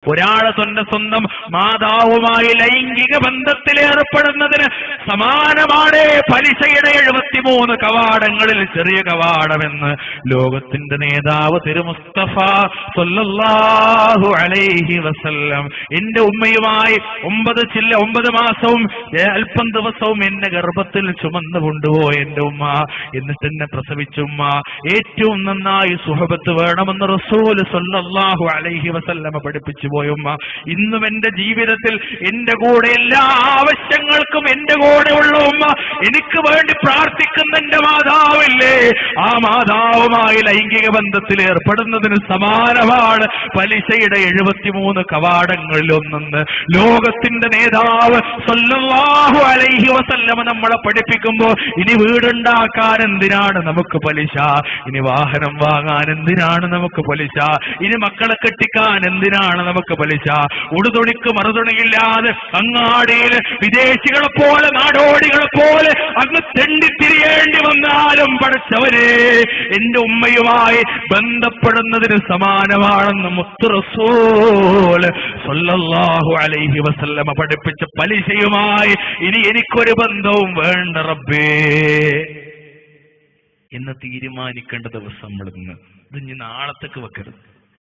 ഒരാളെ സ്വന്തം മാതാവുമായി ലൈംഗിക ബന്ധത്തിൽ ഏർപ്പെടുന്നതിന് സമാനമാണ് പലിശയുടെ 73 കവാടങ്ങളിൽ ചെറിയ കവാടമെന്ന് ലോകത്തിന്റെ നേതാവ് തിരുമുസ്തഫ സ്വല്ലല്ലാഹു അലൈഹി വസല്ലം. എന്റെ ഉമ്മയുമായി 9 മാസവും അല്പം ദിവസവും എന്നെ ഗർഭത്തിൽ ചുമന്നു കൊണ്ടുപോയി എന്റെ ഉമ്മ. എന്നിട്ട് എന്നെ പ്രസവിച്ച ഉമ്മ. ഏറ്റവും നന്നായി സുഹബത്ത് വേണമെന്ന് റസൂൽ സ്വല്ലല്ലാഹു അലൈഹി വസല്ലം പഠിപ്പിച്ചു പോയ ഉമ്മ. ഇന്നും എന്റെ ജീവിതത്തിൽ എന്റെ കൂടെ എല്ലാ ആവശ്യങ്ങൾക്കും എന്റെ കൂടെ ഉള്ള ഉമ്മ, എനിക്ക് വേണ്ടി പ്രാർത്ഥിക്കുന്ന എന്റെ മാതാവില്ലേ, ആ മാതാവുമായി ലൈംഗിക ബന്ധത്തിൽ ഏർപ്പെടുന്നതിന് സമാനമാണ് പലിശയുടെ 73 കവാടങ്ങളിൽ ഒന്നെന്ന് ലോകത്തിന്റെ നേതാവ് സ്വല്ലല്ലാഹു അലൈഹി വസല്ലം നമ്മളെ പഠിപ്പിക്കുമ്പോൾ, ഇനി വീടുണ്ടാക്കാൻ എന്തിനാണ് നമുക്ക് പലിശ, ഇനി വാഹനം വാങ്ങാൻ എന്തിനാണ് നമുക്ക് പലിശ, ഇനി മക്കളെ കെട്ടിക്കാൻ എന്തിനാണ് നമുക്ക് പലിശ, ഉടുതുണിക്ക് മറുതുണിയില്ലാതെ അങ്ങാടിയിൽ വിദേശികളെ പോലെ നാടോടികളെ പോലെ അങ്ങ് തെണ്ടിത്തിരിയേണ്ടി വന്നാലും പഠിച്ചവരെ എന്റെ ഉമ്മയുമായി ബന്ധപ്പെടുന്നതിന് സമാനമാണെന്ന് മുത്ത് റസൂൽ സ്വല്ലല്ലാഹു അലൈഹി വസല്ലമ പഠിപ്പിച്ച പലിശയുമായി ഇനി എനിക്കൊരു ബന്ധവും വേണ്ട റബ്ബേ എന്ന് തീരുമാനിക്കേണ്ട ദിവസം നമ്മൾ ഇന്ന്. ഇത് ഇനി നാളത്തേക്ക് വെക്കരുത്.